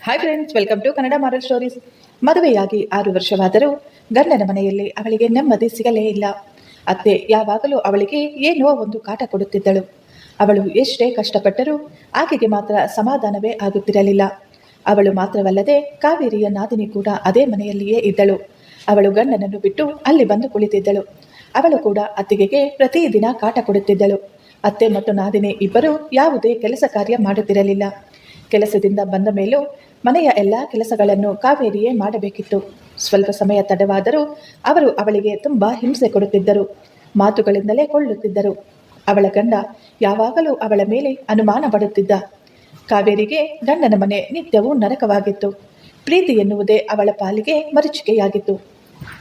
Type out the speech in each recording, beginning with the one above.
Hi friends, welcome to Kannada moral stories. ಮದುವೆಯಾಗಿ 6 ವರ್ಷವಾದರೂ ಗಂಡನ ಮನೆಯಲ್ಲಿ ಅವಳಿಗೆ ನೆಮ್ಮದಿ ಸಿಗಲೇ ಇಲ್ಲ. ಅತ್ತೆ ಯಾವಾಗಲೂ ಅವಳಿಗೆ ಏನೋ ಒಂದು ಕಾಟ ಕೊಡುತ್ತಿದ್ದಳು. ಅವಳು ಎಷ್ಟೇ ಕಷ್ಟಪಟ್ಟರೂ ಆಕೆಗೆ ಮಾತ್ರ ಸಮಾಧಾನವೇ ಆಗುತ್ತಿರಲಿಲ್ಲ. ಅವಳು ಮಾತ್ರವಲ್ಲದೆ ಕಾವೇರಿಯ ನಾದಿನಿ ಕೂಡ ಅದೇ ಮನೆಯಲ್ಲಿಯೇ ಇದ್ದಳು. ಅವಳು ಗಂಡನನ್ನು ಬಿಟ್ಟು ಅಲ್ಲಿ ಬಂದು ಕುಳಿತಿದ್ದಳು. ಅವಳು ಕೂಡ ಅತ್ತಿಗೆಗೆ ಪ್ರತಿದಿನ ಕಾಟ ಕೊಡುತ್ತಿದ್ದಳು. ಅತ್ತೆ ಮತ್ತು ನಾದಿನಿ ಇಬ್ಬರು ಯಾವುದೇ ಕೆಲಸ ಕಾರ್ಯ ಮಾಡುತ್ತಿರಲಿಲ್ಲ. ಕೆಲಸದಿಂದ ಬಂದ ಮೇಲೂ ಮನೆಯ ಎಲ್ಲ ಕೆಲಸಗಳನ್ನು ಕಾವೇರಿಯೇ ಮಾಡಬೇಕಿತ್ತು. ಸ್ವಲ್ಪ ಸಮಯ ತಡವಾದರೂ ಅವರು ಅವಳಿಗೆ ತುಂಬ ಹಿಂಸೆ ಕೊಡುತ್ತಿದ್ದರು. ಮಾತುಗಳಿಂದಲೇ ಕೊಳ್ಳುತ್ತಿದ್ದರು. ಅವಳ ಗಂಡ ಯಾವಾಗಲೂ ಅವಳ ಮೇಲೆ ಅನುಮಾನ ಪಡುತ್ತಿದ್ದ. ಕಾವೇರಿಗೆ ಗಂಡನ ಮನೆ ನಿತ್ಯವೂ ನರಕವಾಗಿತ್ತು. ಪ್ರೀತಿ ಎನ್ನುವುದೇ ಅವಳ ಪಾಲಿಗೆ ಮರೀಚಿಕೆಯಾಗಿತ್ತು.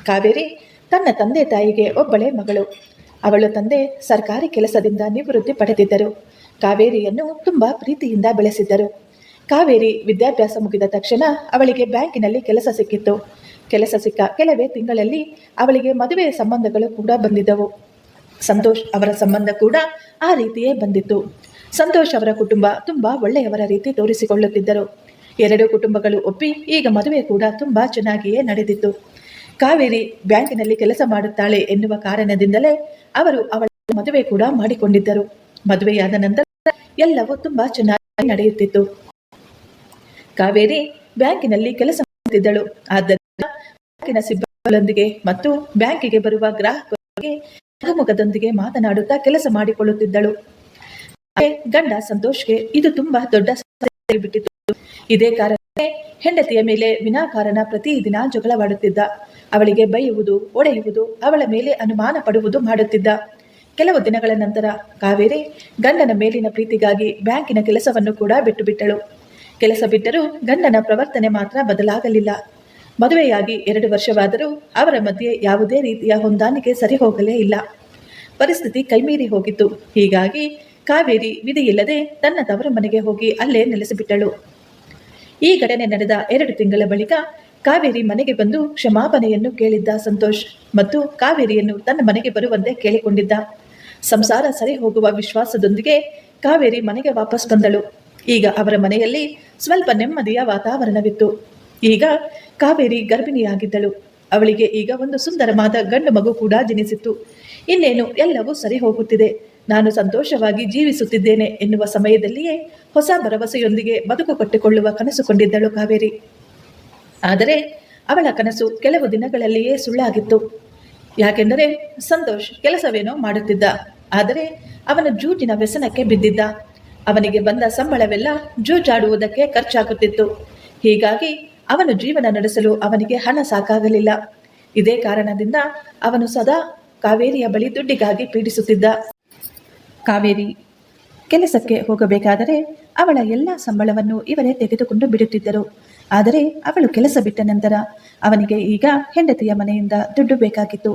ಕಾವೇರಿ ತನ್ನ ತಂದೆ ತಾಯಿಗೆ ಒಬ್ಬಳೇ ಮಗಳು. ಅವಳ ತಂದೆ ಸರ್ಕಾರಿ ಕೆಲಸದಿಂದ ನಿವೃತ್ತಿ ಪಡೆದಿದ್ದರು. ಕಾವೇರಿಯನ್ನು ತುಂಬ ಪ್ರೀತಿಯಿಂದ ಬೆಳೆಸಿದ್ದರು. ಕಾವೇರಿ ವಿದ್ಯಾಭ್ಯಾಸ ಮುಗಿದ ತಕ್ಷಣ ಅವಳಿಗೆ ಬ್ಯಾಂಕಿನಲ್ಲಿ ಕೆಲಸ ಸಿಕ್ಕಿತ್ತು. ಕೆಲಸ ಸಿಕ್ಕ ಕೆಲವೇ ತಿಂಗಳಲ್ಲಿ ಅವಳಿಗೆ ಮದುವೆಯ ಸಂಬಂಧಗಳು ಕೂಡ ಬಂದಿದ್ದವು. ಸಂತೋಷ್ ಅವರ ಸಂಬಂಧ ಕೂಡ ಆ ರೀತಿಯೇ ಬಂದಿತ್ತು. ಸಂತೋಷ್ ಅವರ ಕುಟುಂಬ ತುಂಬ ಒಳ್ಳೆಯವರ ರೀತಿ ತೋರಿಸಿಕೊಳ್ಳುತ್ತಿದ್ದರು. ಎರಡೂ ಕುಟುಂಬಗಳು ಒಪ್ಪಿ ಈಗ ಮದುವೆ ಕೂಡ ತುಂಬ ಚೆನ್ನಾಗಿಯೇ ನಡೆದಿತ್ತು. ಕಾವೇರಿ ಬ್ಯಾಂಕಿನಲ್ಲಿ ಕೆಲಸ ಮಾಡುತ್ತಾಳೆ ಎನ್ನುವ ಕಾರಣದಿಂದಲೇ ಅವರು ಅವಳ ಮದುವೆ ಕೂಡ ಮಾಡಿಕೊಂಡಿದ್ದರು. ಮದುವೆಯಾದ ನಂತರ ಎಲ್ಲವೂ ತುಂಬ ಚೆನ್ನಾಗಿ ನಡೆಯುತ್ತಿತ್ತು. ಕಾವೇರಿ ಬ್ಯಾಂಕಿನಲ್ಲಿ ಕೆಲಸ ಮಾಡುತ್ತಿದ್ದಳು. ಆದ್ದರಿಂದ ಬ್ಯಾಂಕಿನ ಸಿಬ್ಬಂದಿಗಳೊಂದಿಗೆ ಮತ್ತು ಬ್ಯಾಂಕಿಗೆ ಬರುವ ಗ್ರಾಹಕರಿಗೆ ನಗುಮುಖದೊಂದಿಗೆ ಮಾತನಾಡುತ್ತಾ ಕೆಲಸ ಮಾಡಿಕೊಳ್ಳುತ್ತಿದ್ದಳು. ಗಂಡ ಸಂತೋಷ್ಗೆ ಇದು ತುಂಬಾ ದೊಡ್ಡ ಸಮಸ್ಯೆ ಬಿಟ್ಟಿತ್ತು. ಇದೇ ಕಾರಣಕ್ಕೆ ಹೆಂಡತಿಯ ಮೇಲೆ ವಿನಾಕಾರಣ ಪ್ರತಿದಿನ ಜಗಳವಾಡುತ್ತಿದ್ದ. ಅವಳಿಗೆ ಬೈಯುವುದು, ಒಡೆಯುವುದು, ಅವಳ ಮೇಲೆ ಅನುಮಾನ ಪಡುವುದು ಮಾಡುತ್ತಿದ್ದ. ಕೆಲವು ದಿನಗಳ ನಂತರ ಕಾವೇರಿ ಗಂಡನ ಮೇಲಿನ ಪ್ರೀತಿಗಾಗಿ ಬ್ಯಾಂಕಿನ ಕೆಲಸವನ್ನು ಕೂಡ ಬಿಟ್ಟು ಬಿಟ್ಟಳು. ಕೆಲಸ ಬಿಟ್ಟರೂ ಗಂಡನ ಪ್ರವರ್ತನೆ ಮಾತ್ರ ಬದಲಾಗಲಿಲ್ಲ. ಮದುವೆಯಾಗಿ 2 ವರ್ಷವಾದರೂ ಅವರ ಮಧ್ಯೆ ಯಾವುದೇ ರೀತಿಯ ಹೊಂದಾಣಿಕೆ ಸರಿ ಹೋಗಲೇ ಇಲ್ಲ. ಪರಿಸ್ಥಿತಿ ಕೈಮೀರಿ ಹೋಗಿತ್ತು. ಹೀಗಾಗಿ ಕಾವೇರಿ ವಿಧಿಯಿಲ್ಲದೆ ತನ್ನ ತವರ ಮನೆಗೆ ಹೋಗಿ ಅಲ್ಲೇ ನೆಲೆಸಿಬಿಟ್ಟಳು. ಈ ಘಟನೆ ನಡೆದ 2 ತಿಂಗಳ ಬಳಿಕ ಕಾವೇರಿ ಮನೆಗೆ ಬಂದು ಕ್ಷಮಾಪಣೆಯನ್ನು ಕೇಳಿದ್ದ ಸಂತೋಷ್ ಮತ್ತು ಕಾವೇರಿಯನ್ನು ತನ್ನ ಮನೆಗೆ ಬರುವಂತೆ ಕೇಳಿಕೊಂಡಿದ್ದ. ಸಂಸಾರ ಸರಿ ಹೋಗುವ ವಿಶ್ವಾಸದೊಂದಿಗೆ ಕಾವೇರಿ ಮನೆಗೆ ವಾಪಸ್ ಬಂದಳು. ಈಗ ಅವರ ಮನೆಯಲ್ಲಿ ಸ್ವಲ್ಪ ನೆಮ್ಮದಿಯ ವಾತಾವರಣವಿತ್ತು. ಈಗ ಕಾವೇರಿ ಗರ್ಭಿಣಿಯಾಗಿದ್ದಳು. ಅವಳಿಗೆ ಈಗ ಒಂದು ಸುಂದರವಾದ ಗಂಡು ಮಗು ಕೂಡ ಜನಿಸಿತ್ತು. ಇನ್ನೇನು ಎಲ್ಲವೂ ಸರಿ ಹೋಗುತ್ತಿದೆ, ನಾನು ಸಂತೋಷವಾಗಿ ಜೀವಿಸುತ್ತಿದ್ದೇನೆ ಎನ್ನುವ ಸಮಯದಲ್ಲಿಯೇ ಹೊಸ ಭರವಸೆಯೊಂದಿಗೆ ಬದುಕು ಕಟ್ಟಿಕೊಳ್ಳುವ ಕನಸು ಕೊಂಡಿದ್ದಳು ಕಾವೇರಿ. ಆದರೆ ಅವಳ ಕನಸು ಕೆಲವು ದಿನಗಳಲ್ಲಿಯೇ ಸುಳ್ಳಾಗಿತ್ತು. ಯಾಕೆಂದರೆ ಸಂತೋಷ್ ಕೆಲಸವೇನೋ ಮಾಡುತ್ತಿದ್ದ, ಆದರೆ ಅವನ ಜೂಟಿನ ವ್ಯಸನಕ್ಕೆ ಬಿದ್ದಿದ್ದ. ಅವನಿಗೆ ಬಂದ ಸಂಬಳವೆಲ್ಲ ಜೂಜಾಡುವುದಕ್ಕೆ ಖರ್ಚಾಗುತ್ತಿತ್ತು. ಹೀಗಾಗಿ ಅವನು ಜೀವನ ನಡೆಸಲು ಅವನಿಗೆ ಹಣ ಸಾಕಾಗಲಿಲ್ಲ. ಇದೇ ಕಾರಣದಿಂದ ಅವನು ಸದಾ ಕಾವೇರಿಯ ಬಳಿ ದುಡ್ಡಿಗಾಗಿ ಪೀಡಿಸುತ್ತಿದ್ದ. ಕಾವೇರಿ ಕೆಲಸಕ್ಕೆ ಹೋಗಬೇಕಾದರೆ ಅವಳ ಎಲ್ಲ ಸಂಬಳವನ್ನು ಇವರೇ ತೆಗೆದುಕೊಂಡು ಬಿಡುತ್ತಿದ್ದರು. ಆದರೆ ಅವಳು ಕೆಲಸ ಬಿಟ್ಟ ನಂತರ ಅವನಿಗೆ ಈಗ ಹೆಂಡತಿಯ ಮನೆಯಿಂದ ದುಡ್ಡು ಬೇಕಾಗಿತ್ತು.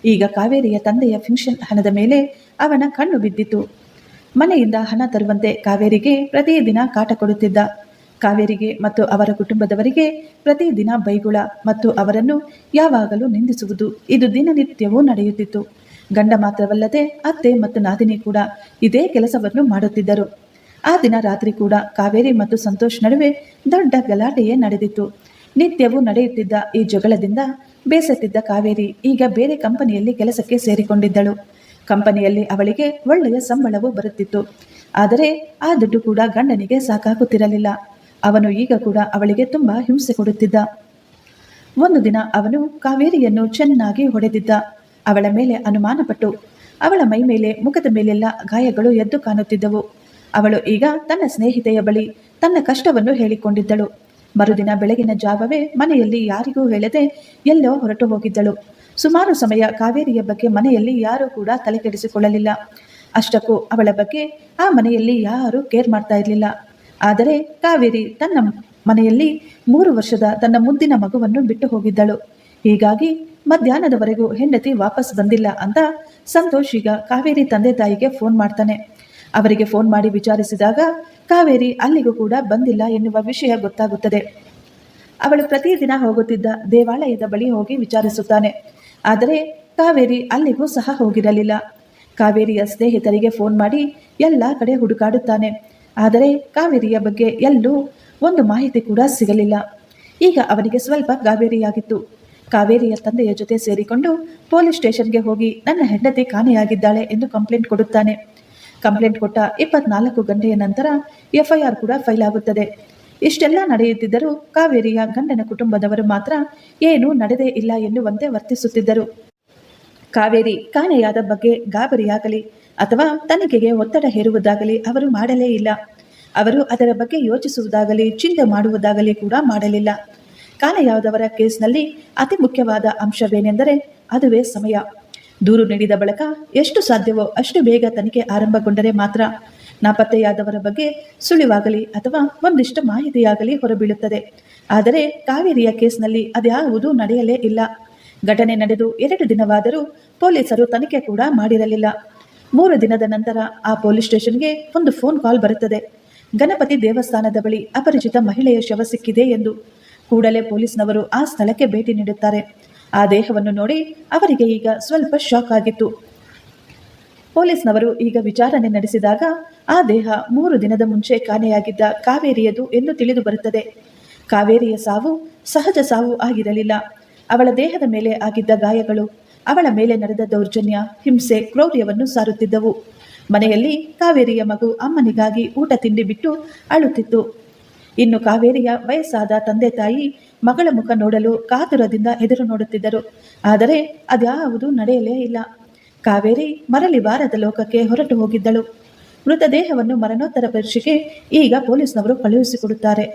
ಈಗ ಕಾವೇರಿಯ ತಂದೆಯ ಪೆನ್ಷನ್ ಹಣದ ಮೇಲೆ ಅವನ ಕಣ್ಣು ಬಿದ್ದಿತ್ತು. ಮನೆಯಿಂದ ಹಣ ತರುವಂತೆ ಕಾವೇರಿಗೆ ಪ್ರತಿದಿನ ಕಾಟ ಕೊಡುತ್ತಿದ್ದ. ಕಾವೇರಿಗೆ ಮತ್ತು ಅವರ ಕುಟುಂಬದವರಿಗೆ ಪ್ರತಿದಿನ ಬೈಗುಳ ಮತ್ತು ಅವರನ್ನು ಯಾವಾಗಲೂ ನಿಂದಿಸುವುದು ಇದು ದಿನನಿತ್ಯವೂ ನಡೆಯುತ್ತಿತ್ತು. ಗಂಡ ಮಾತ್ರವಲ್ಲದೆ ಅತ್ತೆ ಮತ್ತು ನಾದಿನಿ ಕೂಡ ಇದೇ ಕೆಲಸವನ್ನು ಮಾಡುತ್ತಿದ್ದರು. ಆ ದಿನ ರಾತ್ರಿ ಕೂಡ ಕಾವೇರಿ ಮತ್ತು ಸಂತೋಷ್ ನಡುವೆ ದೊಡ್ಡ ಗಲಾಟೆಯೇ ನಡೆದಿತ್ತು. ನಿತ್ಯವೂ ನಡೆಯುತ್ತಿದ್ದ ಈ ಜಗಳದಿಂದ ಬೇಸತ್ತಿದ್ದ ಕಾವೇರಿ ಈಗ ಬೇರೆ ಕಂಪನಿಯಲ್ಲಿ ಕೆಲಸಕ್ಕೆ ಸೇರಿಕೊಂಡಿದ್ದಳು. ಕಂಪನಿಯಲ್ಲಿ ಅವಳಿಗೆ ಒಳ್ಳೆಯ ಸಂಬಳವೂ ಬರುತ್ತಿತ್ತು. ಆದರೆ ಆ ದುಡ್ಡು ಕೂಡ ಗಂಡನಿಗೆ ಸಾಕಾಗುತ್ತಿರಲಿಲ್ಲ. ಅವನು ಈಗ ಕೂಡ ಅವಳಿಗೆ ತುಂಬ ಹಿಂಸೆ ಕೊಡುತ್ತಿದ್ದ. ಒಂದು ದಿನ ಅವನು ಕಾವೇರಿಯನ್ನು ಚೆನ್ನಾಗಿ ಹೊಡೆದಿದ್ದ. ಅವಳ ಮೇಲೆ ಅನುಮಾನಪಟ್ಟು ಅವಳ ಮೈ ಮೇಲೆ, ಮುಖದ ಮೇಲೆಲ್ಲ ಗಾಯಗಳು ಎದ್ದು ಕಾಣುತ್ತಿದ್ದವು. ಅವಳು ಈಗ ತನ್ನ ಸ್ನೇಹಿತೆಯ ಬಳಿ ತನ್ನ ಕಷ್ಟವನ್ನು ಹೇಳಿಕೊಂಡಿದ್ದಳು. ಮರುದಿನ ಬೆಳಗಿನ ಜಾವವೇ ಮನೆಯಲ್ಲಿ ಯಾರಿಗೂ ಹೇಳದೆ ಎಲ್ಲೋ ಹೊರಟು ಹೋಗಿದ್ದಳು. ಸುಮಾರು ಸಮಯ ಕಾವೇರಿಯ ಬಗ್ಗೆ ಮನೆಯಲ್ಲಿ ಯಾರೂ ಕೂಡ ತಲೆ ಕೆಡಿಸಿಕೊಳ್ಳಲಿಲ್ಲ. ಅಷ್ಟಕ್ಕೂ ಅವಳ ಬಗ್ಗೆ ಆ ಮನೆಯಲ್ಲಿ ಯಾರೂ ಕೇರ್ ಮಾಡ್ತಾ ಇರಲಿಲ್ಲ. ಆದರೆ ಕಾವೇರಿ ತನ್ನ ಮನೆಯಲ್ಲಿ 3 ವರ್ಷದ ತನ್ನ ಮುದ್ದಿನ ಮಗುವನ್ನು ಬಿಟ್ಟು ಹೋಗಿದ್ದಳು. ಹೀಗಾಗಿ ಮಧ್ಯಾಹ್ನದವರೆಗೂ ಹೆಂಡತಿ ವಾಪಸ್ ಬಂದಿಲ್ಲ ಅಂತ ಸಂತೋಷ್ ಈಗ ಕಾವೇರಿ ತಂದೆ ತಾಯಿಗೆ ಫೋನ್ ಮಾಡ್ತಾನೆ. ಅವರಿಗೆ ಫೋನ್ ಮಾಡಿ ವಿಚಾರಿಸಿದಾಗ ಕಾವೇರಿ ಅಲ್ಲಿಗೂ ಕೂಡ ಬಂದಿಲ್ಲ ಎನ್ನುವ ವಿಷಯ ಗೊತ್ತಾಗುತ್ತದೆ. ಅವಳು ಪ್ರತಿದಿನ ಹೋಗುತ್ತಿದ್ದ ದೇವಾಲಯದ ಬಳಿ ಹೋಗಿ ವಿಚಾರಿಸುತ್ತಾನೆ. ಆದರೆ ಕಾವೇರಿ ಅಲ್ಲಿಗೂ ಸಹ ಹೋಗಿರಲಿಲ್ಲ. ಕಾವೇರಿಯ ಸ್ನೇಹಿತರಿಗೆ ಫೋನ್ ಮಾಡಿ ಎಲ್ಲ ಕಡೆ ಹುಡುಕಾಡುತ್ತಾನೆ. ಆದರೆ ಕಾವೇರಿಯ ಬಗ್ಗೆ ಎಲ್ಲೂ ಒಂದು ಮಾಹಿತಿ ಕೂಡ ಸಿಗಲಿಲ್ಲ. ಈಗ ಅವನಿಗೆ ಸ್ವಲ್ಪ ಗಾಬರಿಯಾಗಿತ್ತು. ಕಾವೇರಿಯ ತಂದೆಯ ಜೊತೆ ಸೇರಿಕೊಂಡು ಪೊಲೀಸ್ ಸ್ಟೇಷನ್ಗೆ ಹೋಗಿ ನನ್ನ ಹೆಂಡತಿ ಕಾಣೆಯಾಗಿದ್ದಾಳೆ ಎಂದು ಕಂಪ್ಲೇಂಟ್ ಕೊಡುತ್ತಾನೆ. ಕಂಪ್ಲೇಂಟ್ ಕೊಟ್ಟ 24 ಗಂಟೆಯ ನಂತರ FIR ಕೂಡ ಫೈಲ್ ಆಗುತ್ತದೆ. ಇಷ್ಟೆಲ್ಲ ನಡೆಯುತ್ತಿದ್ದರೂ ಕಾವೇರಿಯ ಗಂಡನ ಕುಟುಂಬದವರು ಮಾತ್ರ ಏನೂ ನಡೆದೇ ಇಲ್ಲ ಎನ್ನುವಂತೆ ವರ್ತಿಸುತ್ತಿದ್ದರು. ಕಾವೇರಿ ಕಾಣೆಯಾದ ಬಗ್ಗೆ ಗಾಬರಿಯಾಗಲಿ ಅಥವಾ ತನಿಖೆಗೆ ಒತ್ತಡ ಹೇರುವುದಾಗಲಿ ಅವರು ಮಾಡಲೇ ಇಲ್ಲ. ಅವರು ಅದರ ಬಗ್ಗೆ ಯೋಚಿಸುವುದಾಗಲಿ ಚಿಂತೆ ಮಾಡುವುದಾಗಲಿ ಕೂಡ ಮಾಡಲಿಲ್ಲ. ಕಾಣೆಯಾದವರ ಕೇಸ್ನಲ್ಲಿ ಅತಿ ಮುಖ್ಯವಾದ ಅಂಶವೇನೆಂದರೆ ಅದುವೇ ಸಮಯ. ದೂರು ನೀಡಿದ ಬಳಿಕ ಎಷ್ಟು ಸಾಧ್ಯವೋ ಅಷ್ಟು ಬೇಗ ತನಿಖೆ ಆರಂಭಗೊಂಡರೆ ಮಾತ್ರ ನಾಪತ್ತೆಯಾದವರ ಬಗ್ಗೆ ಸುಳಿವಾಗಲಿ ಅಥವಾ ಒಂದಿಷ್ಟು ಮಾಹಿತಿಯಾಗಲಿ ಹೊರಬೀಳುತ್ತದೆ. ಆದರೆ ಕಾವೇರಿಯ ಕೇಸ್ನಲ್ಲಿ ಅದ್ಯಾವುದೂ ನಡೆಯಲೇ ಇಲ್ಲ. ಘಟನೆ ನಡೆದು 2 ದಿನವಾದರೂ ಪೊಲೀಸರು ತನಿಖೆ ಕೂಡ ಮಾಡಿರಲಿಲ್ಲ. 3 ದಿನದ ನಂತರ ಆ ಪೊಲೀಸ್ ಸ್ಟೇಷನ್ಗೆ ಒಂದು ಫೋನ್ ಕಾಲ್ ಬರುತ್ತದೆ. ಗಣಪತಿ ದೇವಸ್ಥಾನದ ಬಳಿ ಅಪರಿಚಿತ ಮಹಿಳೆಯ ಶವ ಸಿಕ್ಕಿದೆ ಎಂದು. ಕೂಡಲೇ ಪೊಲೀಸ್ನವರು ಆ ಸ್ಥಳಕ್ಕೆ ಭೇಟಿ ನೀಡುತ್ತಾರೆ. ಆ ದೇಹವನ್ನು ನೋಡಿ ಅವರಿಗೆ ಈಗ ಸ್ವಲ್ಪ ಶಾಕ್ ಆಗಿತ್ತು. ಪೊಲೀಸ್ನವರು ಈಗ ವಿಚಾರಣೆ ನಡೆಸಿದಾಗ ಆ ದೇಹ 3 ದಿನದ ಮುಂಚೆ ಕಾಣೆಯಾಗಿದ್ದ ಕಾವೇರಿಯದು ಎಂದು ತಿಳಿದು ಬರುತ್ತದೆ. ಕಾವೇರಿಯ ಸಾವು ಸಹಜ ಸಾವು ಆಗಿರಲಿಲ್ಲ. ಅವಳ ದೇಹದ ಮೇಲೆ ಆಗಿದ್ದ ಗಾಯಗಳು ಅವಳ ಮೇಲೆ ನಡೆದ ದೌರ್ಜನ್ಯ, ಹಿಂಸೆ, ಕ್ರೌರ್ಯವನ್ನು ಸಾರುತ್ತಿದ್ದವು. ಮನೆಯಲ್ಲಿ ಕಾವೇರಿಯ ಮಗು ಅಮ್ಮನಿಗಾಗಿ ಊಟ ತಿಂಡಿ ಬಿಟ್ಟು ಅಳುತ್ತಿತ್ತು. ಇನ್ನು ಕಾವೇರಿಯ ವಯಸ್ಸಾದ ತಂದೆ ತಾಯಿ ಮಗಳ ಮುಖ ನೋಡಲು ಕಾತುರದಿಂದ ಎದುರು ನೋಡುತ್ತಿದ್ದರು. ಆದರೆ ಅದ್ಯಾವುದೂ ನಡೆಯಲೇ ಇಲ್ಲ. ಕಾವೇರಿ ಮರಳಿ ಬಾರದ ಲೋಕಕ್ಕೆ ಹೊರಟು ಹೋಗಿದ್ದಳು. ಮೃತದೇಹವನ್ನು ಮರಣೋತ್ತರ ಪರೀಕ್ಷೆಗೆ ಈಗ ಪೊಲೀಸ್ನವರು ಕಳುಹಿಸಿಕೊಡುತ್ತಾರೆ.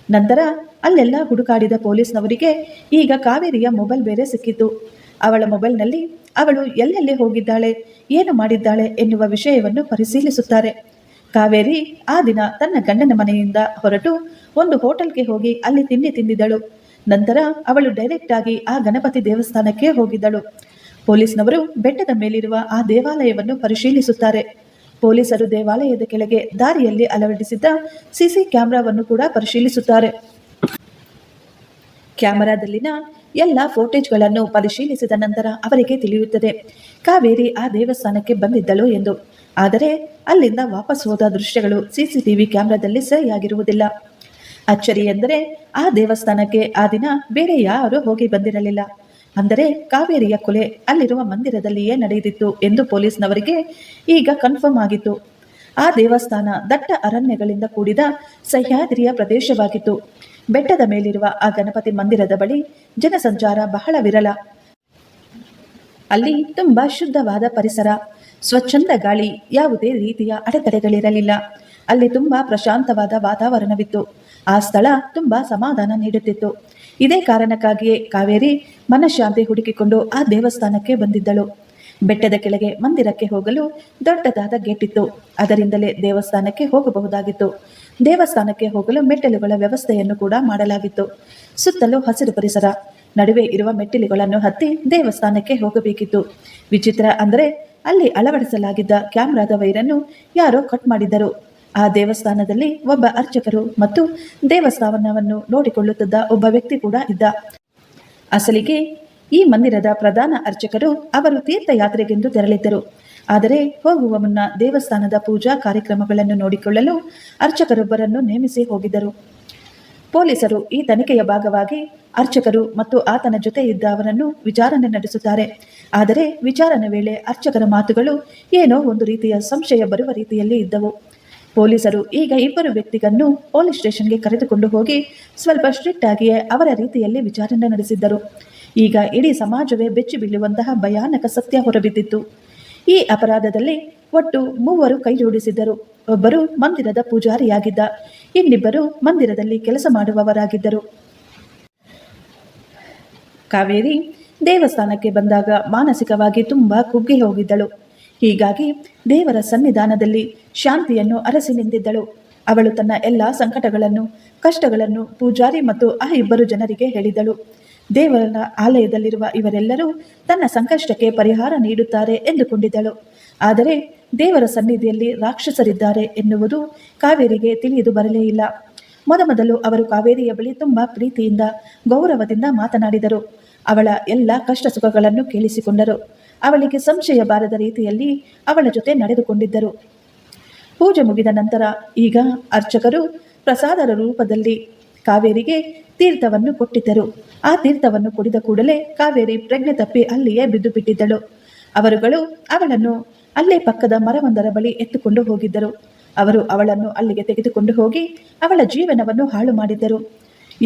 ನಂತರ ಅಲ್ಲೆಲ್ಲ ಹುಡುಕಾಡಿದ ಪೊಲೀಸ್ನವರಿಗೆ ಈಗ ಕಾವೇರಿಯ ಮೊಬೈಲ್ ಬೇರೆ ಸಿಕ್ಕಿತು. ಅವಳ ಮೊಬೈಲ್ನಲ್ಲಿ ಅವಳು ಎಲ್ಲೆಲ್ಲಿ ಹೋಗಿದ್ದಾಳೆ, ಏನು ಮಾಡಿದ್ದಾಳೆ ಎನ್ನುವ ವಿಷಯವನ್ನು ಪರಿಶೀಲಿಸುತ್ತಾರೆ. ಕಾವೇರಿ ಆ ದಿನ ತನ್ನ ಗಂಡನ ಮನೆಯಿಂದ ಹೊರಟು ಒಂದು ಹೋಟೆಲ್ಗೆ ಹೋಗಿ ಅಲ್ಲಿ ತಿಂಡಿ ತಿಂದಿದ್ದಳು. ನಂತರ ಅವಳು ಡೈರೆಕ್ಟ್ ಆಗಿ ಆ ಗಣಪತಿ ದೇವಸ್ಥಾನಕ್ಕೆ ಹೋಗಿದ್ದಳು. ಪೊಲೀಸ್ನವರು ಬೆಟ್ಟದ ಮೇಲಿರುವ ಆ ದೇವಾಲಯವನ್ನು ಪರಿಶೀಲಿಸುತ್ತಾರೆ. ಪೊಲೀಸರು ದೇವಾಲಯದ ಕೆಳಗೆ ದಾರಿಯಲ್ಲಿ ಅಳವಡಿಸಿದ್ದ ಸಿಸಿ ಕ್ಯಾಮೆರಾವನ್ನು ಕೂಡ ಪರಿಶೀಲಿಸುತ್ತಾರೆ. ಕ್ಯಾಮೆರಾದಲ್ಲಿನ ಎಲ್ಲ ಫೋಟೇಜ್ಗಳನ್ನು ಪರಿಶೀಲಿಸಿದ ನಂತರ ಅವರಿಗೆ ತಿಳಿಯುತ್ತದೆ ಕಾವೇರಿ ಆ ದೇವಸ್ಥಾನಕ್ಕೆ ಬಂದಿದ್ದಳು ಎಂದು. ಆದರೆ ಅಲ್ಲಿಂದ ವಾಪಸ್ ಹೋದ ದೃಶ್ಯಗಳು CCTV ಕ್ಯಾಮೆರಾದಲ್ಲಿ ಸರಿಯಾಗಿರುವುದಿಲ್ಲ. ಅಚ್ಚರಿ ಎಂದರೆ ಆ ದೇವಸ್ಥಾನಕ್ಕೆ ಆ ದಿನ ಬೇರೆ ಯಾರೂ ಹೋಗಿ ಬಂದಿರಲಿಲ್ಲ. ಅಂದರೆ ಕಾವೇರಿಯ ಕೊಲೆ ಅಲ್ಲಿರುವ ಮಂದಿರದಲ್ಲಿಯೇ ನಡೆದಿತ್ತು ಎಂದು ಪೊಲೀಸ್ನವರಿಗೆ ಈಗ ಕನ್ಫರ್ಮ್ ಆಗಿತ್ತು. ಆ ದೇವಸ್ಥಾನ ದಟ್ಟ ಅರಣ್ಯಗಳಿಂದ ಕೂಡಿದ ಸಹ್ಯಾದ್ರಿಯ ಪ್ರದೇಶವಾಗಿತ್ತು. ಬೆಟ್ಟದ ಮೇಲಿರುವ ಆ ಗಣಪತಿ ಮಂದಿರದ ಬಳಿ ಜನಸಂಚಾರ ಬಹಳ ವಿರಳ. ಅಲ್ಲಿ ತುಂಬಾ ಶುದ್ಧವಾದ ಪರಿಸರ, ಸ್ವಚ್ಛಂದ ಗಾಳಿ, ಯಾವುದೇ ರೀತಿಯ ಅಡೆತಡೆಗಳಿರಲಿಲ್ಲ. ಅಲ್ಲಿ ತುಂಬಾ ಪ್ರಶಾಂತವಾದ ವಾತಾವರಣವಿತ್ತು. ಆ ಸ್ಥಳ ತುಂಬಾ ಸಮಾಧಾನ ನೀಡುತ್ತಿತ್ತು. ಇದೇ ಕಾರಣಕ್ಕಾಗಿಯೇ ಕಾವೇರಿ ಮನಃಶಾಂತಿ ಹುಡುಕಿಕೊಂಡು ಆ ದೇವಸ್ಥಾನಕ್ಕೆ ಬಂದಿದ್ದಳು. ಬೆಟ್ಟದ ಕೆಳಗೆ ಮಂದಿರಕ್ಕೆ ಹೋಗಲು ದೊಡ್ಡದಾದ ಗೇಟ್ ಇತ್ತು. ಅದರಿಂದಲೇ ದೇವಸ್ಥಾನಕ್ಕೆ ಹೋಗಬಹುದಾಗಿತ್ತು. ದೇವಸ್ಥಾನಕ್ಕೆ ಹೋಗಲು ಮೆಟ್ಟಿಲುಗಳ ವ್ಯವಸ್ಥೆಯನ್ನು ಕೂಡ ಮಾಡಲಾಗಿತ್ತು. ಸುತ್ತಲೂ ಹಸಿರು ಪರಿಸರ, ನಡುವೆ ಇರುವ ಮೆಟ್ಟಿಲುಗಳನ್ನು ಹತ್ತಿ ದೇವಸ್ಥಾನಕ್ಕೆ ಹೋಗಬೇಕಿತ್ತು. ವಿಚಿತ್ರ ಅಂದರೆ ಅಲ್ಲಿ ಅಳವಡಿಸಲಾಗಿದ್ದ ಕ್ಯಾಮ್ರಾದ ವೈರನ್ನು ಯಾರೋ ಕಟ್ ಮಾಡಿದ್ದರು. ಆ ದೇವಸ್ಥಾನದಲ್ಲಿ ಒಬ್ಬ ಅರ್ಚಕರು ಮತ್ತು ದೇವಸ್ಥಾನವನ್ನು ನೋಡಿಕೊಳ್ಳುತ್ತಿದ್ದ ಒಬ್ಬ ವ್ಯಕ್ತಿ ಕೂಡ ಇದ್ದ. ಅಸಲಿಗೆ ಈ ಮಂದಿರದ ಪ್ರಧಾನ ಅರ್ಚಕರು ಅವರು ತೀರ್ಥಯಾತ್ರೆಗೆಂದು ತೆರಳಿದ್ದರು. ಆದರೆ ಹೋಗುವ ಮುನ್ನ ದೇವಸ್ಥಾನದ ಪೂಜಾ ಕಾರ್ಯಕ್ರಮಗಳನ್ನು ನೋಡಿಕೊಳ್ಳಲು ಅರ್ಚಕರೊಬ್ಬರನ್ನು ನೇಮಿಸಿ ಹೋಗಿದ್ದರು. ಪೊಲೀಸರು ಈ ತನಿಖೆಯ ಭಾಗವಾಗಿ ಅರ್ಚಕರು ಮತ್ತು ಆತನ ಜೊತೆ ಇದ್ದ ಅವರನ್ನು ವಿಚಾರಣೆ ನಡೆಸುತ್ತಾರೆ. ಆದರೆ ವಿಚಾರಣೆ ವೇಳೆ ಅರ್ಚಕರ ಮಾತುಗಳು ಏನೋ ಒಂದು ರೀತಿಯ ಸಂಶಯ ಬರುವ ರೀತಿಯಲ್ಲಿ ಇದ್ದವು. ಪೊಲೀಸರು ಈಗ ಇಬ್ಬರು ವ್ಯಕ್ತಿಗಳನ್ನು ಪೊಲೀಸ್ ಸ್ಟೇಷನ್ಗೆ ಕರೆದುಕೊಂಡು ಹೋಗಿ ಸ್ವಲ್ಪ ಸ್ಟ್ರಿಕ್ಟ್ ಆಗಿಯೇ ಅವರ ರೀತಿಯಲ್ಲಿ ವಿಚಾರಣೆ ನಡೆಸಿದ್ದರು. ಈಗ ಇಡೀ ಸಮಾಜವೇ ಬೆಚ್ಚಿ ಬೀಳುವಂತಹ ಭಯಾನಕ ಸತ್ಯ ಹೊರಬಿದ್ದಿತ್ತು. ಈ ಅಪರಾಧದಲ್ಲಿ ಒಟ್ಟು 3 ಕೈ ಜೋಡಿಸಿದ್ದರು. ಒಬ್ಬರು ಮಂದಿರದ ಪೂಜಾರಿಯಾಗಿದ್ದ, ಇನ್ನಿಬ್ಬರು ಮಂದಿರದಲ್ಲಿ ಕೆಲಸ ಮಾಡುವವರಾಗಿದ್ದರು. ಕಾವೇರಿ ದೇವಸ್ಥಾನಕ್ಕೆ ಬಂದಾಗ ಮಾನಸಿಕವಾಗಿ ತುಂಬಾ ಕುಗ್ಗಿ ಹೋಗಿದ್ದಳು. ಹೀಗಾಗಿ ದೇವರ ಸನ್ನಿಧಾನದಲ್ಲಿ ಶಾಂತಿಯನ್ನು ಅರಸಿ ನಿಂತಿದ್ದಳು. ಅವಳು ತನ್ನ ಎಲ್ಲ ಸಂಕಟಗಳನ್ನು, ಕಷ್ಟಗಳನ್ನು ಪೂಜಾರಿ ಮತ್ತು ಆ ಇಬ್ಬರು ಜನರಿಗೆ ಹೇಳಿದಳು. ದೇವರ ಆಲಯದಲ್ಲಿರುವ ಇವರೆಲ್ಲರೂ ತನ್ನ ಸಂಕಷ್ಟಕ್ಕೆ ಪರಿಹಾರ ನೀಡುತ್ತಾರೆ ಎಂದುಕೊಂಡಿದ್ದಳು. ಆದರೆ ದೇವರ ಸನ್ನಿಧಿಯಲ್ಲಿ ರಾಕ್ಷಸರಿದ್ದಾರೆ ಎನ್ನುವುದು ಕಾವೇರಿಗೆ ತಿಳಿದು ಬರಲೇ ಇಲ್ಲ. ಮೊದಲು ಅವರು ಕಾವೇರಿಯ ಬಳಿ ತುಂಬಾ ಪ್ರೀತಿಯಿಂದ, ಗೌರವದಿಂದ ಮಾತನಾಡಿದರು. ಅವಳ ಎಲ್ಲ ಕಷ್ಟ ಸುಖಗಳನ್ನು ಕೇಳಿಸಿಕೊಂಡರು. ಅವಳಿಗೆ ಸಂಶಯ ಬಾರದ ರೀತಿಯಲ್ಲಿ ಅವಳ ಜೊತೆ ನಡೆದುಕೊಂಡಿದ್ದರು. ಪೂಜೆ ಮುಗಿದ ನಂತರ ಈಗ ಅರ್ಚಕರು ಪ್ರಸಾದದ ರೂಪದಲ್ಲಿ ಕಾವೇರಿಗೆ ತೀರ್ಥವನ್ನು ಕೊಟ್ಟಿದ್ದರು. ಆ ತೀರ್ಥವನ್ನು ಕುಡಿದ ಕೂಡಲೇ ಕಾವೇರಿ ಪ್ರಜ್ಞೆ ತಪ್ಪಿ ಅಲ್ಲಿಯೇ ಬಿದ್ದು ಬಿಟ್ಟಿದ್ದಳು. ಅವರುಗಳು ಅವಳನ್ನು ಅಲ್ಲೇ ಪಕ್ಕದ ಮರವೊಂದರ ಬಳಿ ಎತ್ತುಕೊಂಡು ಹೋಗಿದ್ದರು. ಅವರು ಅವಳನ್ನು ಅಲ್ಲಿಗೆ ತೆಗೆದುಕೊಂಡು ಹೋಗಿ ಅವಳ ಜೀವನವನ್ನು ಹಾಳು ಮಾಡಿದ್ದರು.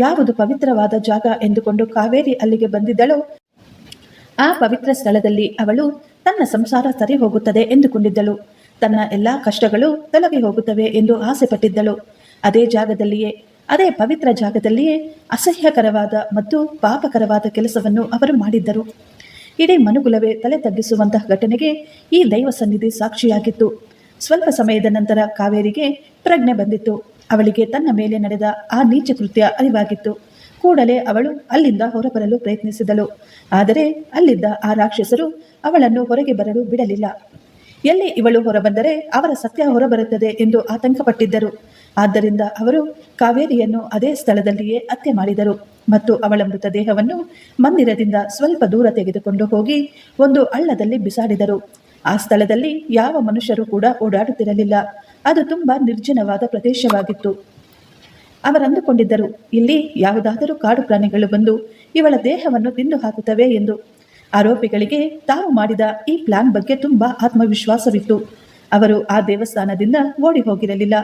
ಯಾವುದು ಪವಿತ್ರವಾದ ಜಾಗ ಎಂದುಕೊಂಡು ಕಾವೇರಿ ಅಲ್ಲಿಗೆ ಬಂದಿದ್ದಳೋ ಆ ಪವಿತ್ರ ಸ್ಥಳದಲ್ಲಿ ಅವಳು ತನ್ನ ಸಂಸಾರ ಸರಿ ಹೋಗುತ್ತದೆ ಎಂದುಕೊಂಡಿದ್ದಳು. ತನ್ನ ಎಲ್ಲ ಕಷ್ಟಗಳು ತೊಲಗಿ ಹೋಗುತ್ತವೆ ಎಂದು ಆಸೆ ಪಟ್ಟಿದ್ದಳು. ಅದೇ ಜಾಗದಲ್ಲಿಯೇ, ಅದೇ ಪವಿತ್ರ ಜಾಗದಲ್ಲಿಯೇ ಅಸಹ್ಯಕರವಾದ ಮತ್ತು ಪಾಪಕರವಾದ ಕೆಲಸವನ್ನು ಅವರು ಮಾಡಿದ್ದರು. ಇಡೀ ಮನುಕುಲವೇ ತಲೆ ತಗ್ಗಿಸುವಂತಹ ಘಟನೆಗೆ ಈ ದೈವ ಸನ್ನಿಧಿ ಸಾಕ್ಷಿಯಾಗಿತ್ತು. ಸ್ವಲ್ಪ ಸಮಯದ ನಂತರ ಕಾವೇರಿಗೆ ಪ್ರಜ್ಞೆ ಬಂದಿತ್ತು. ಅವಳಿಗೆ ತನ್ನ ಮೇಲೆ ನಡೆದ ಆ ನೀಚ ಕೃತ್ಯ ಅರಿವಾಗಿತ್ತು. ಕೂಡಲೇ ಅವಳು ಅಲ್ಲಿಂದ ಹೊರಬರಲು ಪ್ರಯತ್ನಿಸಿದಳು. ಆದರೆ ಅಲ್ಲಿದ್ದ ಆ ರಾಕ್ಷಸರು ಅವಳನ್ನು ಹೊರಗೆ ಬರಲು ಬಿಡಲಿಲ್ಲ. ಎಲ್ಲಿ ಇವಳು ಹೊರಬಂದರೆ ಅವರ ಸತ್ಯ ಹೊರಬರುತ್ತದೆ ಎಂದು ಆತಂಕಪಟ್ಟಿದ್ದರು. ಆದ್ದರಿಂದ ಅವರು ಕಾವೇರಿಯನ್ನು ಅದೇ ಸ್ಥಳದಲ್ಲಿಯೇ ಹತ್ಯೆ ಮಾಡಿದರು ಮತ್ತು ಅವಳ ಮೃತದೇಹವನ್ನು ಮಂದಿರದಿಂದ ಸ್ವಲ್ಪ ದೂರ ತೆಗೆದುಕೊಂಡು ಹೋಗಿ ಒಂದು ಹಳ್ಳದಲ್ಲಿ ಬಿಸಾಡಿದರು. ಆ ಸ್ಥಳದಲ್ಲಿ ಯಾವ ಮನುಷ್ಯರು ಕೂಡ ಓಡಾಡುತ್ತಿರಲಿಲ್ಲ. ಅದು ತುಂಬಾ ನಿರ್ಜನವಾದ ಪ್ರದೇಶವಾಗಿತ್ತು. ಅವರಂದುಕೊಂಡಿದ್ದರು, ಇಲ್ಲಿ ಯಾವುದಾದರೂ ಕಾಡು ಪ್ರಾಣಿಗಳು ಬಂದು ಇವಳ ದೇಹವನ್ನು ತಿಂದು ಹಾಕುತ್ತವೆ ಎಂದು. ಆರೋಪಿಗಳಿಗೆ ತಾವು ಮಾಡಿದ ಈ ಪ್ಲಾನ್ ಬಗ್ಗೆ ತುಂಬಾ ಆತ್ಮವಿಶ್ವಾಸವಿತ್ತು. ಅವರು ಆ ದೇವಸ್ಥಾನದಿಂದ ಓಡಿ ಹೋಗಿರಲಿಲ್ಲ.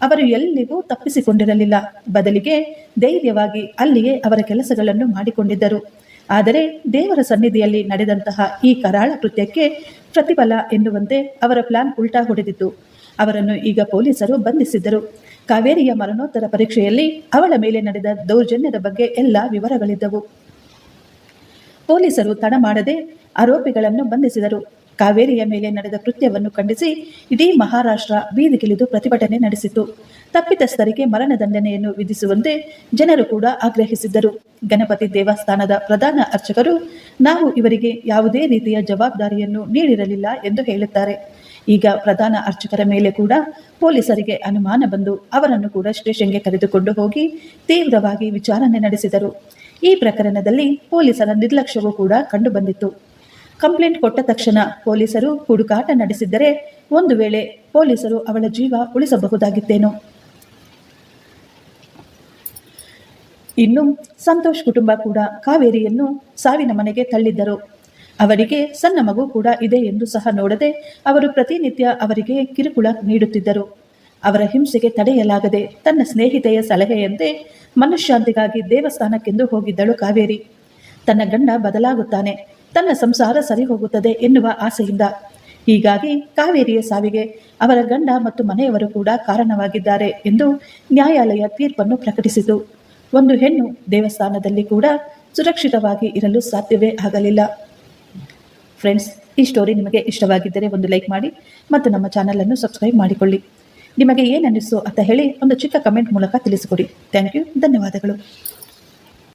ಅವರು ಎಲ್ಲಿಗೂ ತಪ್ಪಿಸಿಕೊಂಡಿರಲಿಲ್ಲ. ಬದಲಿಗೆ ಧೈರ್ಯವಾಗಿ ಅಲ್ಲಿಯೇ ಅವರ ಕೆಲಸಗಳನ್ನು ಮಾಡಿಕೊಂಡಿದ್ದರು. ಆದರೆ ದೇವರ ಸನ್ನಿಧಿಯಲ್ಲಿ ನಡೆದಂತಹ ಈ ಕರಾಳ ಕೃತ್ಯಕ್ಕೆ ಪ್ರತಿಫಲ ಎನ್ನುವಂತೆ ಅವರ ಪ್ಲಾನ್ ಉಲ್ಟಾ ಹೊಡೆದಿತ್ತು. ಅವರನ್ನು ಈಗ ಪೊಲೀಸರು ಬಂಧಿಸಿದ್ದರು. ಕಾವೇರಿಯ ಮರಣೋತ್ತರ ಪರೀಕ್ಷೆಯಲ್ಲಿ ಅವಳ ಮೇಲೆ ನಡೆದ ದೌರ್ಜನ್ಯದ ಬಗ್ಗೆ ಎಲ್ಲ ವಿವರಗಳಿದ್ದವು. ಪೊಲೀಸರು ತಡ ಮಾಡದೆ ಆರೋಪಿಗಳನ್ನು ಬಂಧಿಸಿದರು. ಕಾವೇರಿಯ ಮೇಲೆ ನಡೆದ ಕೃತ್ಯವನ್ನು ಖಂಡಿಸಿ ಇಡೀ ಮಹಾರಾಷ್ಟ್ರ ಬೀದಿಗಿಳಿದು ಪ್ರತಿಭಟನೆ ನಡೆಸಿತು. ತಪ್ಪಿತಸ್ಥರಿಗೆ ಮರಣದಂಡನೆಯನ್ನು ವಿಧಿಸುವಂತೆ ಜನರು ಕೂಡ ಆಗ್ರಹಿಸಿದ್ದರು. ಗಣಪತಿ ದೇವಸ್ಥಾನದ ಪ್ರಧಾನ ಅರ್ಚಕರು ನಾವು ಇವರಿಗೆ ಯಾವುದೇ ರೀತಿಯ ಜವಾಬ್ದಾರಿಯನ್ನು ನೀಡಿರಲಿಲ್ಲ ಎಂದು ಹೇಳುತ್ತಾರೆ. ಈಗ ಪ್ರಧಾನ ಅರ್ಚಕರ ಮೇಲೆ ಕೂಡ ಪೊಲೀಸರಿಗೆ ಅನುಮಾನ ಬಂದು ಅವರನ್ನು ಕೂಡ ಸ್ಟೇಷನ್ಗೆ ಕರೆದುಕೊಂಡು ಹೋಗಿ ತೀವ್ರವಾಗಿ ವಿಚಾರಣೆ ನಡೆಸಿದರು. ಈ ಪ್ರಕರಣದಲ್ಲಿ ಪೊಲೀಸರ ನಿರ್ಲಕ್ಷ್ಯವೂ ಕೂಡ ಕಂಡುಬಂದಿತ್ತು. ಕಂಪ್ಲೇಂಟ್ ಕೊಟ್ಟ ತಕ್ಷಣ ಪೊಲೀಸರು ಹುಡುಕಾಟ ನಡೆಸಿದ್ದರೆ ಒಂದು ವೇಳೆ ಪೊಲೀಸರು ಅವಳ ಜೀವ ಉಳಿಸಬಹುದಾಗಿತ್ತೇನೋ. ಇನ್ನು ಸಂತೋಷ್ ಕುಟುಂಬ ಕೂಡ ಕಾವೇರಿಯನ್ನು ಸಾವಿನ ಮನೆಗೆ ತಳ್ಳಿದ್ದರು. ಅವರಿಗೆ ಸಣ್ಣ ಮಗು ಕೂಡ ಇದೆ ಎಂದು ಸಹ ನೋಡದೆ ಅವರು ಪ್ರತಿನಿತ್ಯ ಅವರಿಗೆ ಕಿರುಕುಳ ನೀಡುತ್ತಿದ್ದರು. ಅವರ ಹಿಂಸೆಗೆ ತಡೆಯಲಾಗದೆ ತನ್ನ ಸ್ನೇಹಿತೆಯ ಸಲಹೆಯಂತೆ ಮನಃಶಾಂತಿಗಾಗಿ ದೇವಸ್ಥಾನಕ್ಕೆಂದು ಹೋಗಿದ್ದಳು ಕಾವೇರಿ. ತನ್ನ ಗಂಡ ಬದಲಾಗುತ್ತಾನೆ, ತನ್ನ ಸಂಸಾರ ಸರಿ ಹೋಗುತ್ತದೆ ಎನ್ನುವ ಆಸೆಯಿಂದ. ಹೀಗಾಗಿ ಕಾವೇರಿಯ ಸಾವಿಗೆ ಅವರ ಗಂಡ ಮತ್ತು ಮನೆಯವರು ಕೂಡ ಕಾರಣವಾಗಿದ್ದಾರೆ ಎಂದು ನ್ಯಾಯಾಲಯ ತೀರ್ಪನ್ನು ಪ್ರಕಟಿಸಿತು. ಒಂದು ಹೆಣ್ಣು ದೇವಸ್ಥಾನದಲ್ಲಿ ಕೂಡ ಸುರಕ್ಷಿತವಾಗಿ ಇರಲು ಸಾಧ್ಯವೇ ಆಗಲಿಲ್ಲ. ಫ್ರೆಂಡ್ಸ್, ಈ ಸ್ಟೋರಿ ನಿಮಗೆ ಇಷ್ಟವಾಗಿದ್ದರೆ ಒಂದು ಲೈಕ್ ಮಾಡಿ ಮತ್ತು ನಮ್ಮ ಚಾನಲನ್ನು ಸಬ್ಸ್ಕ್ರೈಬ್ ಮಾಡಿಕೊಳ್ಳಿ. ನಿಮಗೆ ಏನನ್ನಿಸ್ತು ಅಂತ ಹೇಳಿ ಒಂದು ಚಿಕ್ಕ ಕಮೆಂಟ್ ಮೂಲಕ ತಿಳಿಸಿಕೊಡಿ. Thank you. ಧನ್ಯವಾದಗಳು.